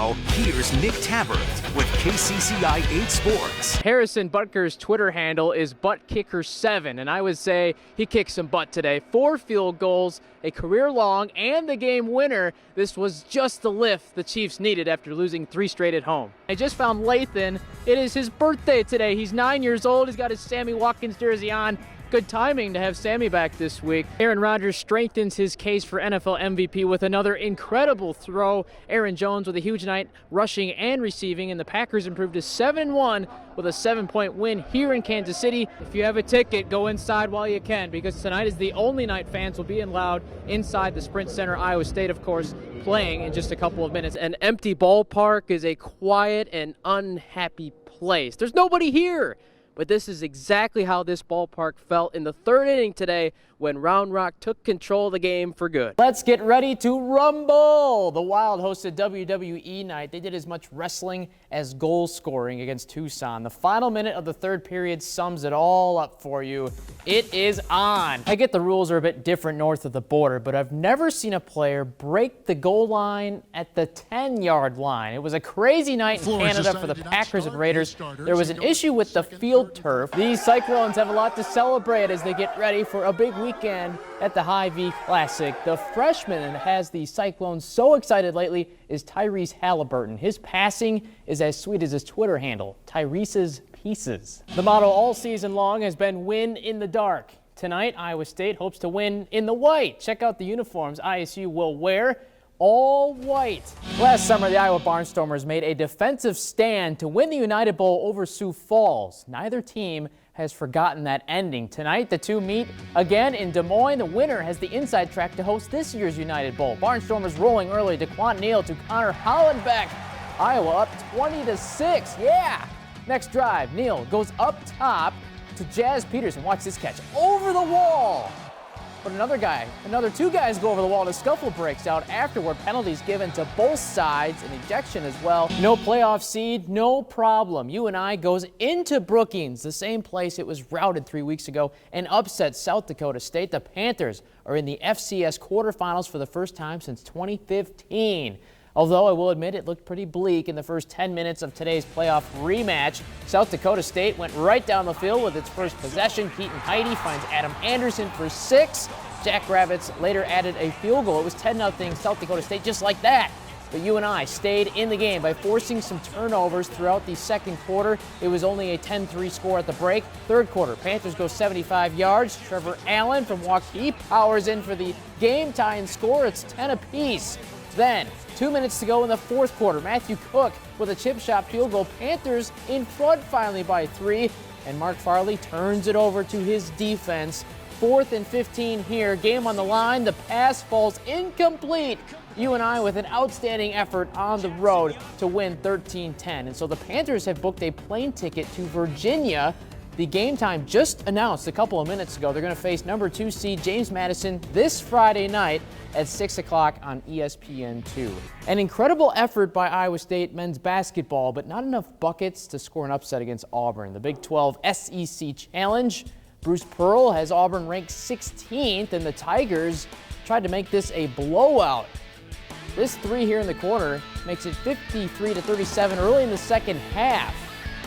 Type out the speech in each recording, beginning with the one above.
Now, here's Nick Tabbert with KCCI 8 Sports. Harrison Butker's Twitter handle is ButtKicker7, and I would say he kicked some butt today. 4 field goals, a career long, and the game winner. This was just the lift the Chiefs needed after losing 3 straight at home. I just found Lathan. It is his birthday today. He's 9 years old. He's got his Sammy Watkins jersey on. Good timing to have Sammy back this week. Aaron Rodgers strengthens his case for NFL MVP with another incredible throw. Aaron Jones with a huge night rushing and receiving, and the Packers improved to 7-1 with a 7-point win here in Kansas City. If you have a ticket, go inside while you can, because tonight is the only night fans will be allowed inside the Sprint Center. Iowa State, of course, playing in just a couple of minutes. An empty ballpark is a quiet and unhappy place. There's nobody here. But this is exactly how this ballpark felt in the 3rd inning today when Round Rock took control of the game for good. Let's get ready to rumble! The Wild hosted WWE night. They did as much wrestling as goal scoring against Tucson. The final minute of the 3rd period sums it all up for you. It is on. I get the rules are a bit different north of the border, but I've never seen a player break the goal line at the 10-yard line. It was a crazy night in Canada for the Packers and Raiders. There was an issue with the field turf. These Cyclones have a lot to celebrate as they get ready for a big weekend at the Hy-Vee Classic. The freshman that has the Cyclones so excited lately is Tyrese Halliburton. His passing is as sweet as his Twitter handle, Tyrese's Pieces. The motto all season long has been win in the dark. Tonight, Iowa State hopes to win in the white. Check out the uniforms ISU will wear. All white. Last summer, the Iowa Barnstormers made a defensive stand to win the United Bowl over Sioux Falls. Neither team has forgotten that ending. Tonight, the two meet again in Des Moines. The winner has the inside track to host this year's United Bowl. Barnstormers rolling early. DeQuan Neal to Connor Hollenbeck. Iowa up 20-6. Yeah! Next drive, Neal goes up top to Jazz Peterson. Watch this catch. Over the wall! But another 2 guys go over the wall, and a scuffle breaks out afterward. Penalties given to both sides, an ejection as well. No playoff seed, no problem. UNI goes into Brookings, the same place it was routed 3 weeks ago, and upsets South Dakota State. The Panthers are in the FCS quarterfinals for the first time since 2015. Although I will admit it looked pretty bleak in the first 10 minutes of today's playoff rematch. South Dakota State went right down the field with its first possession. Keaton Heide finds Adam Anderson for 6. Jackrabbits later added a field goal. It was 10-0 South Dakota State just like that. But UNI stayed in the game by forcing some turnovers throughout the second quarter. It was only a 10-3 score at the break. Third quarter, Panthers go 75 yards. Trevor Allen from Waukee powers in for the game-tying score. It's 10 apiece. Then, 2 minutes to go in the fourth quarter. Matthew Cook with a chip shot field goal. Panthers in front finally by 3. And Mark Farley turns it over to his defense. 4th and 15 here. Game on the line. The pass falls incomplete. UNI with an outstanding effort on the road to win 13-10. And so the Panthers have booked a plane ticket to Virginia. The game time just announced a couple of minutes ago. They're going to face number 2 seed James Madison this Friday night at 6 o'clock on ESPN2. An incredible effort by Iowa State men's basketball, but not enough buckets to score an upset against Auburn. The Big 12 SEC Challenge. Bruce Pearl has Auburn ranked 16th, and the Tigers tried to make this a blowout. This 3 here in the corner makes it 53-37 early in the second half.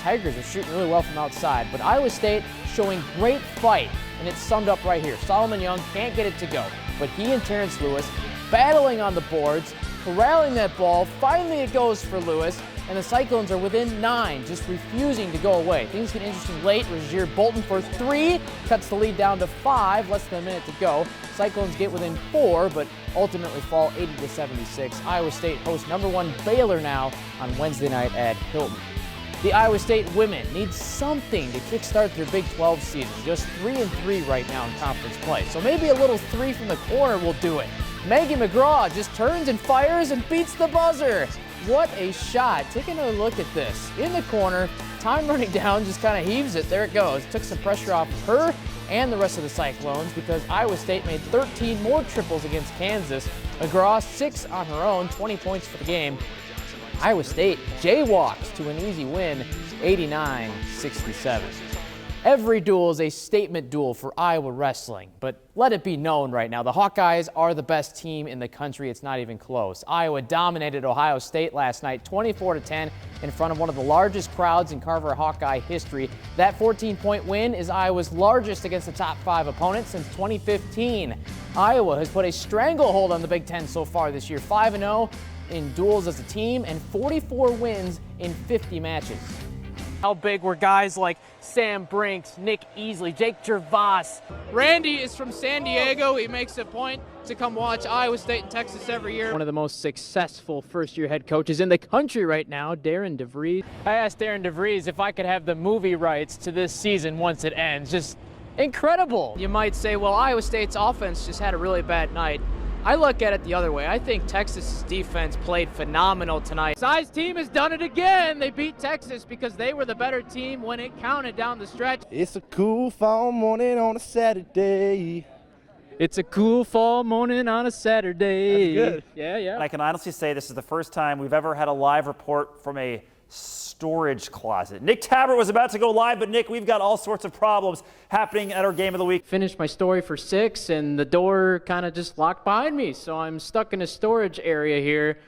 Tigers are shooting really well from outside, but Iowa State showing great fight, and it's summed up right here. Solomon Young can't get it to go, but he and Terrence Lewis battling on the boards, corralling that ball. Finally it goes for Lewis, and the Cyclones are within 9, just refusing to go away. Things get interesting late. Rozier Bolton for 3, cuts the lead down to 5, less than a minute to go. Cyclones get within 4, but ultimately fall 80-76. Iowa State hosts number 1 Baylor now on Wednesday night at Hilton. The Iowa State women need something to kickstart their Big 12 season. Just 3-3 right now in conference play. So maybe a little 3 from the corner will do it. Megan McGraw just turns and fires and beats the buzzer. What a shot. Taking a look at this. In the corner, time running down, just kind of heaves it. There it goes. Took some pressure off of her and the rest of the Cyclones because Iowa State made 13 more triples against Kansas. McGraw 6 on her own, 20 points for the game. Iowa State jaywalks to an easy win, 89-67. Every duel is a statement duel for Iowa wrestling, but let it be known right now, the Hawkeyes are the best team in the country. It's not even close. Iowa dominated Ohio State last night, 24-10, in front of one of the largest crowds in Carver Hawkeye history. That 14-point win is Iowa's largest against the top 5 opponents since 2015. Iowa has put a stranglehold on the Big Ten so far this year, 5-0 in duels as a team and 44 wins in 50 matches. How big were guys like Sam Brinks, Nick Easley, Jake Gervais? Randy is from San Diego. He makes a point to come watch Iowa State and Texas every year. One of the most successful first-year head coaches in the country right now, Darren DeVries. I asked Darren DeVries if I could have the movie rights to this season once it ends. Just incredible. You might say, well, Iowa State's offense just had a really bad night. I look at it the other way. I think Texas' defense played phenomenal tonight. Si's team has done it again. They beat Texas because they were the better team when it counted down the stretch. It's a cool fall morning on a Saturday. It's a cool fall morning on a Saturday. That's good. Yeah. And I can honestly say this is the first time we've ever had a live report from a storage closet. Nick Tabbert was about to go live, but Nick, we've got all sorts of problems happening at our game of the week. Finished my story for 6 and the door kind of just locked behind me, so I'm stuck in a storage area here,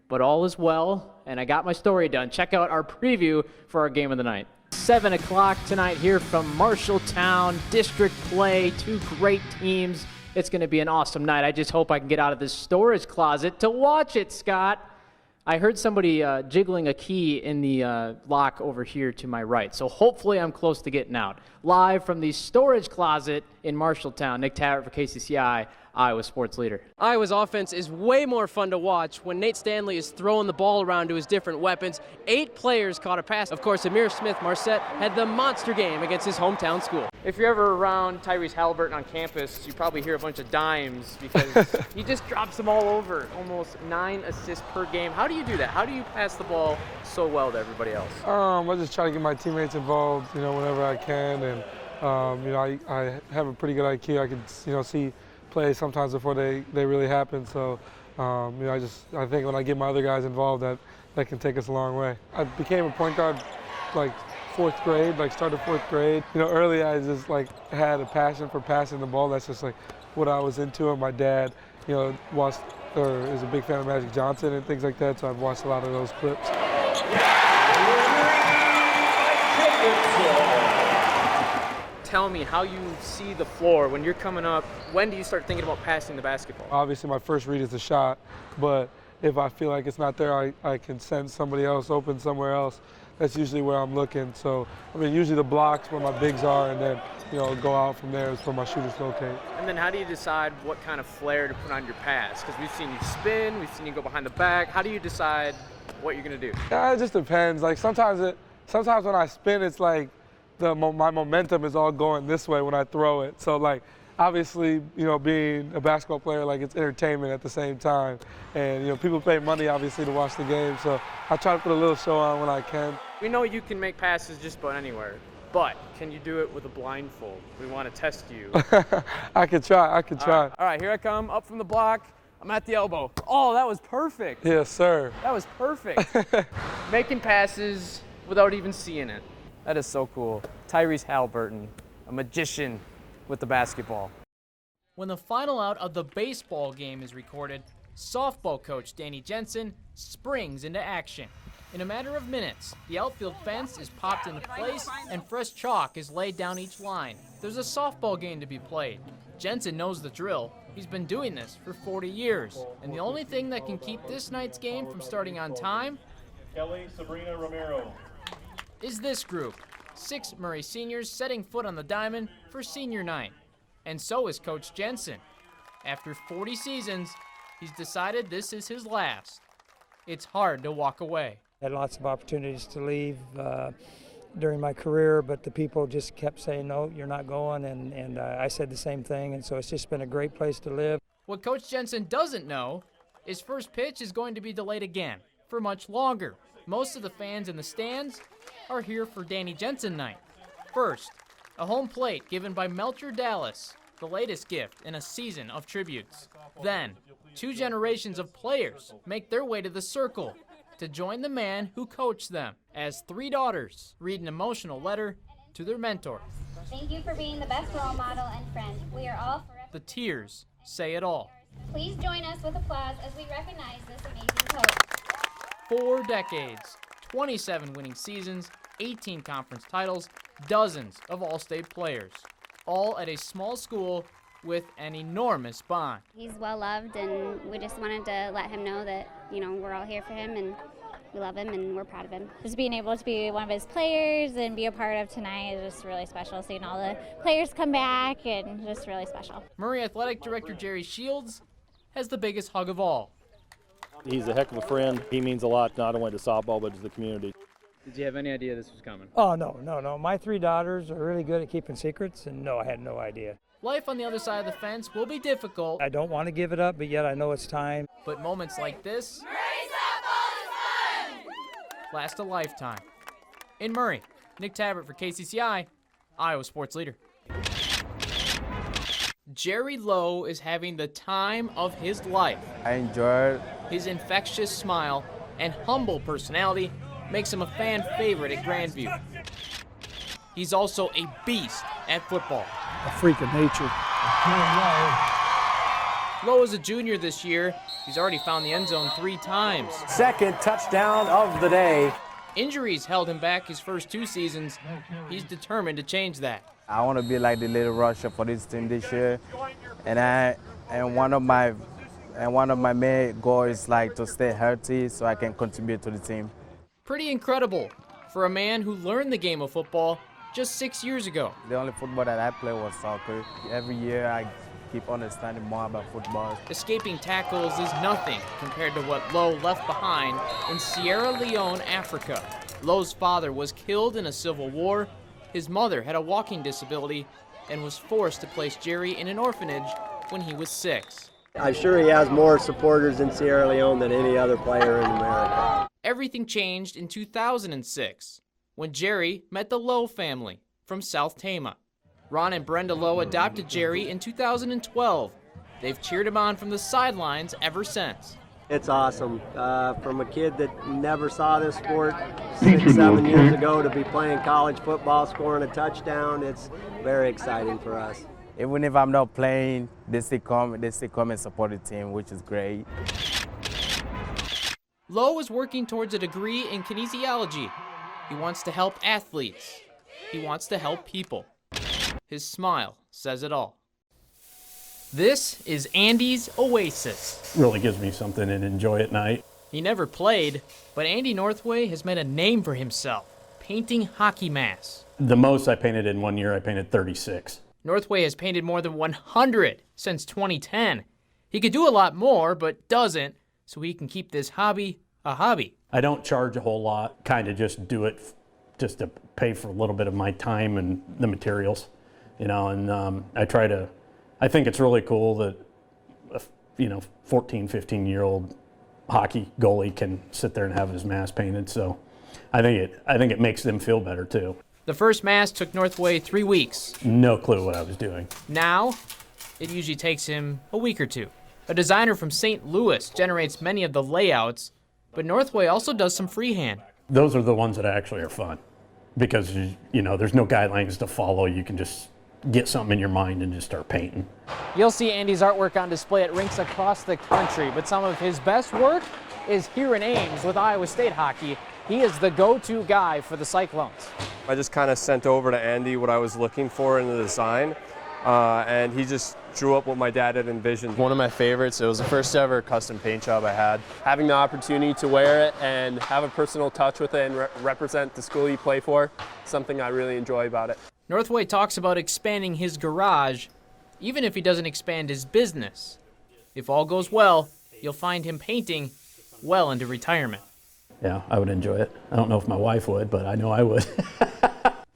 but all is well and I got my story done. Check out our preview for our game of the night. 7 o'clock tonight here from Marshalltown, district play, 2 great teams. It's going to be an awesome night. I just hope I can get out of this storage closet to watch it, Scott. I heard somebody jiggling a key in the lock over here to my right, so hopefully I'm close to getting out. Live from the storage closet in Marshalltown, Nick Tabbert for KCCI, Iowa Sports Leader. Iowa's offense is way more fun to watch when Nate Stanley is throwing the ball around to his different weapons. 8 players caught a pass. Of course, Amir Smith-Marset had the monster game against his hometown school. If you're ever around Tyrese Halliburton on campus, you probably hear a bunch of dimes because he just drops them all over. Almost 9 assists per game. How do you do that? How do you pass the ball so well to everybody else? I just try to get my teammates involved, whenever I can, and I have a pretty good IQ. I can, see plays sometimes before they really happen. So, I think when I get my other guys involved, that can take us a long way. I became a point guard like 4th grade, started 4th grade. Early I just had a passion for passing the ball. That's just what I was into. And my dad, watched or is a big fan of Magic Johnson and things like that. So I've watched a lot of those clips. Tell me how you see the floor when you're coming up. When do you start thinking about passing the basketball? Obviously, my first read is the shot, but if I feel like it's not there, I can send somebody else open somewhere else. That's usually where I'm looking. So, usually the blocks where my bigs are, and then, go out from there is where my shooters locate. And then how do you decide what kind of flair to put on your pass? Because we've seen you spin, we've seen you go behind the back. How do you decide what you're going to do? Yeah, it just depends. Sometimes when I spin, it's my momentum is all going this way when I throw it. So obviously, being a basketball player, it's entertainment at the same time. And, people pay money obviously to watch the game. So I try to put a little show on when I can. We know you can make passes just about anywhere, but can you do it with a blindfold? We want to test you. I could try. All right, here I come, up from the block. I'm at the elbow. Oh, that was perfect. Yes, sir. That was perfect. Making passes without even seeing it. That is so cool. Tyrese Halliburton, a magician with the basketball. When the final out of the baseball game is recorded, softball coach Danny Jensen springs into action. In a matter of minutes, the outfield fence is popped into place and fresh chalk is laid down each line. There's a softball game to be played. Jensen knows the drill. He's been doing this for 40 years. And the only thing that can keep this night's game from starting on time Sabrina Romero. is this group. 6 Murray seniors setting foot on the diamond for senior night. And so is Coach Jensen. After 40 seasons, he's decided this is his last. It's hard to walk away. I had lots of opportunities to leave during my career, but the people just kept saying, no, you're not going, and I said the same thing, and so it's just been a great place to live. What Coach Jensen doesn't know is first pitch is going to be delayed again for much longer. Most of the fans in the stands are here for Danny Jensen night. First, a home plate given by Melcher Dallas, the latest gift in a season of tributes. Then, 2 generations of players make their way to the circle to join the man who coached them, as 3 daughters read an emotional letter to their mentor. Thank you for being the best role model and friend. We are all forever. The tears say it all. Please join us with applause as we recognize this amazing coach. 4 decades, 27 winning seasons, 18 conference titles, dozens of all-state players, all at a small school with an enormous bond. He's well loved, and we just wanted to let him know that, we're all here for him and we love him and we're proud of him. Just being able to be one of his players and be a part of tonight is just really special. Seeing all the players come back and just really special. Murray Athletic Director Jerry Shields has the biggest hug of all. He's a heck of a friend. He means a lot, not only to softball, but to the community. Did you have any idea this was coming? Oh, no. My 3 daughters are really good at keeping secrets, and no, I had no idea. Life on the other side of the fence will be difficult. I don't want to give it up, but yet I know it's time. But moments like this last a lifetime. In Murray, Nick Tabbert for KCCI, Iowa Sports Leader. Jerry Lowe is having the time of his life. I enjoyed. His infectious smile and humble personality makes him a fan favorite at Grandview. He's also a beast at football. A freak of nature. Lowe is a junior this year. He's already found the end zone 3 times. Second touchdown of the day. Injuries held him back his first 2 seasons. He's determined to change that. I want to be like the little rusher for this team this year, and one of my main goals is like to stay healthy so I can contribute to the team. Pretty incredible for a man who learned the game of football just 6 years ago. The only football that I play was soccer. Every year I keep understanding more about football. Escaping tackles is nothing compared to what Lowe left behind in Sierra Leone, Africa. Lowe's father was killed in a civil war. His mother had a walking disability and was forced to place Jerry in an orphanage when he was 6. I'm sure he has more supporters in Sierra Leone than any other player in America. Everything changed in 2006 when Jerry met the Lowe family from South Tama. Ron and Brenda Lowe adopted Jerry in 2012. They've cheered him on from the sidelines ever since. It's awesome. From a kid that never saw this sport 6, 7 years ago to be playing college football, scoring a touchdown, it's very exciting for us. Even if I'm not playing, they still come and support the team, which is great. Lowe is working towards a degree in kinesiology. He wants to help athletes. He wants to help people. His smile says it all. This is Andy's Oasis. Really gives me something to enjoy at night. He never played, but Andy Northway has made a name for himself, painting hockey masks. The most I painted in 1 year, I painted 36. Northway has painted more than 100 since 2010. He could do a lot more, but doesn't, so he can keep this hobby a hobby. I don't charge a whole lot, kind of just do it just to pay for a little bit of my time and the materials, and I think it's really cool that a 14, 15-year-old hockey goalie can sit there and have his mask painted, so I think it makes them feel better too. The first mask took Northway 3 weeks. No clue what I was doing. Now, it usually takes him a week or 2. A designer from St. Louis generates many of the layouts, but Northway also does some freehand. Those are the ones that actually are fun because, there's no guidelines to follow. You can just get something in your mind and just start painting. You'll see Andy's artwork on display at rinks across the country, but some of his best work is here in Ames with Iowa State hockey. He is the go-to guy for the Cyclones. I just kind of sent over to Andy what I was looking for in the design, and he just drew up what my dad had envisioned. One of my favorites. It was the first ever custom paint job I had. Having the opportunity to wear it and have a personal touch with it and represent the school you play for, something I really enjoy about it. Northway talks about expanding his garage, even if he doesn't expand his business. If all goes well, you'll find him painting well into retirement. Yeah, I would enjoy it. I don't know if my wife would, but I know I would.